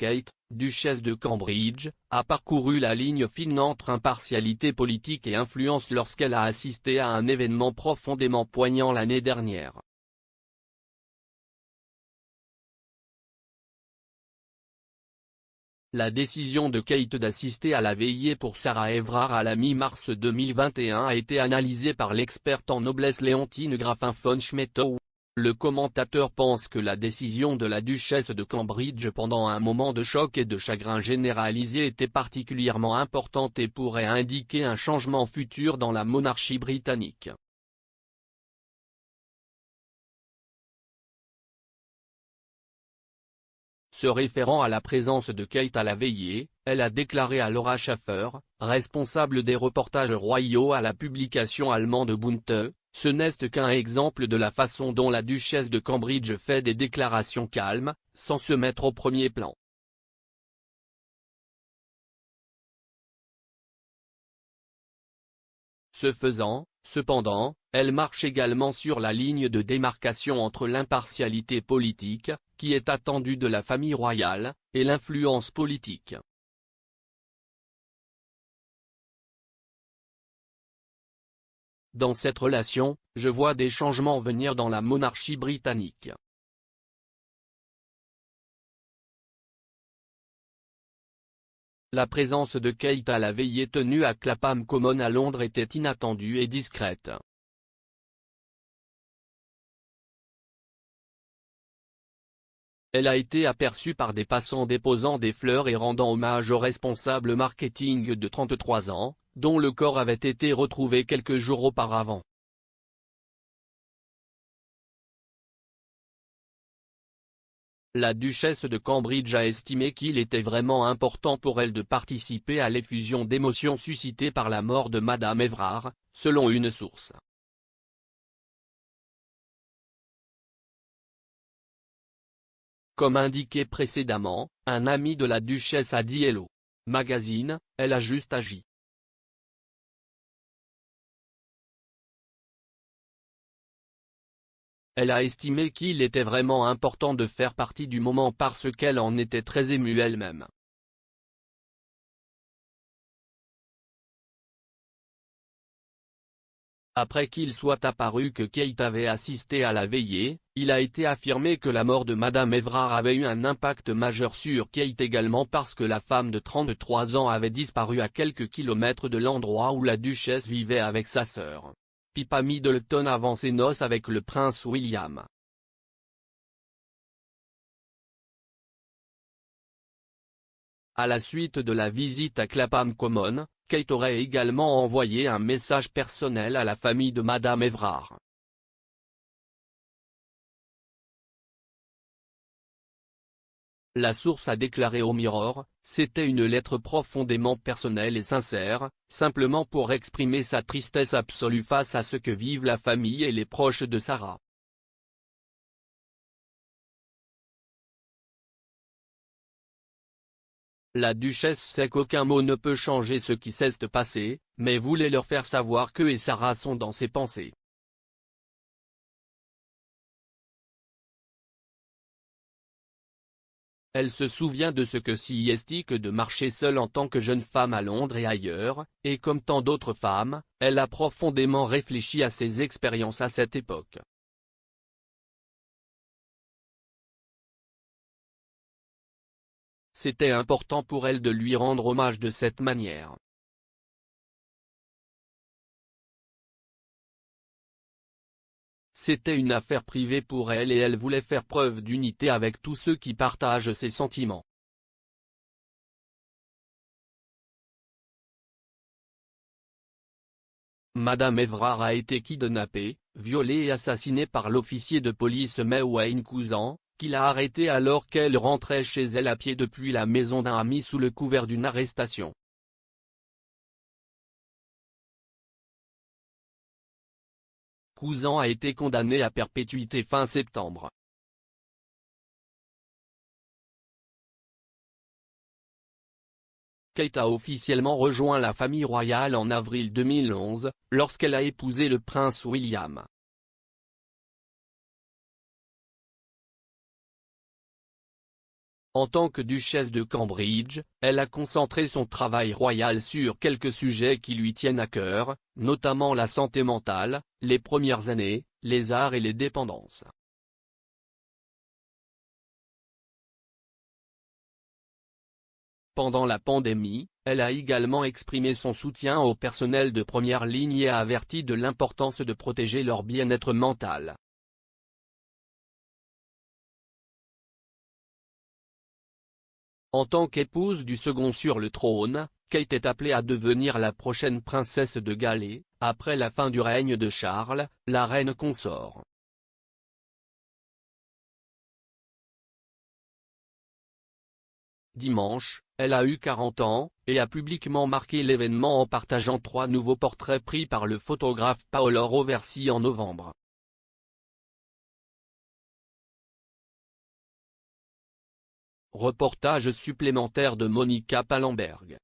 Kate, duchesse de Cambridge, a parcouru la ligne fine entre impartialité politique et influence lorsqu'elle a assisté à un événement profondément poignant l'année dernière. La décision de Kate d'assister à la veillée pour Sarah Everard à la mi-mars 2021 a été analysée par l'experte en noblesse Leontine Graffin-von Schmettau. Le commentateur pense que la décision de la duchesse de Cambridge pendant un moment de choc et de chagrin généralisé était particulièrement importante et pourrait indiquer un changement futur dans la monarchie britannique. Se référant à la présence de Kate à la veillée, elle a déclaré à Laura Schaffer, responsable des reportages royaux à la publication allemande Bunte: « Ce n'est qu'un exemple de la façon dont la duchesse de Cambridge fait des déclarations calmes, sans se mettre au premier plan. » Ce faisant, cependant, elle marche également sur la ligne de démarcation entre l'impartialité politique, qui est attendue de la famille royale, et l'influence politique. Dans cette relation, je vois des changements venir dans la monarchie britannique. La présence de Kate à la veillée tenue à Clapham Common à Londres était inattendue et discrète. Elle a été aperçue par des passants déposant des fleurs et rendant hommage au responsable marketing de 33 ans, dont le corps avait été retrouvé quelques jours auparavant. La duchesse de Cambridge a estimé qu'il était vraiment important pour elle de participer à l'effusion d'émotions suscitées par la mort de Madame Everard, selon une source. Comme indiqué précédemment, un ami de la duchesse a dit Hello Magazine, elle a juste agi. Elle a estimé qu'il était vraiment important de faire partie du moment parce qu'elle en était très émue elle-même. Après qu'il soit apparu que Kate avait assisté à la veillée, il a été affirmé que la mort de Madame Everard avait eu un impact majeur sur Kate également parce que la femme de 33 ans avait disparu à quelques kilomètres de l'endroit où la duchesse vivait avec sa sœur, Pippa Middleton, avant ses noces avec le prince William. À la suite de la visite à Clapham Common, Kate aurait également envoyé un message personnel à la famille de Madame Everard. La source a déclaré au Mirror: « C'était une lettre profondément personnelle et sincère, simplement pour exprimer sa tristesse absolue face à ce que vivent la famille et les proches de Sarah. » La duchesse sait qu'aucun mot ne peut changer ce qui s'est passé, mais voulait leur faire savoir qu'eux et Sarah sont dans ses pensées. Elle se souvient de ce que c'est que de marcher seule en tant que jeune femme à Londres et ailleurs, et comme tant d'autres femmes, elle a profondément réfléchi à ses expériences à cette époque. C'était important pour elle de lui rendre hommage de cette manière. C'était une affaire privée pour elle et elle voulait faire preuve d'unité avec tous ceux qui partagent ses sentiments. Madame Everard a été kidnappée, violée et assassinée par l'officier de police May Wayne Cousin, qui l'a arrêtée alors qu'elle rentrait chez elle à pied depuis la maison d'un ami sous le couvert d'une arrestation. Cousin a été condamné à perpétuité fin septembre. Kate a officiellement rejoint la famille royale en avril 2011, lorsqu'elle a épousé le prince William. En tant que duchesse de Cambridge, elle a concentré son travail royal sur quelques sujets qui lui tiennent à cœur, notamment la santé mentale, les premières années, les arts et les dépendances. Pendant la pandémie, elle a également exprimé son soutien au personnel de première ligne et a averti de l'importance de protéger leur bien-être mental. En tant qu'épouse du second sur le trône, Kate est appelée à devenir la prochaine princesse de Galles, après la fin du règne de Charles, la reine consort. Dimanche, elle a eu 40 ans, et a publiquement marqué l'événement en partageant 3 nouveaux portraits pris par le photographe Paolo Roversi en novembre. Reportage supplémentaire de Monica Pallenberg.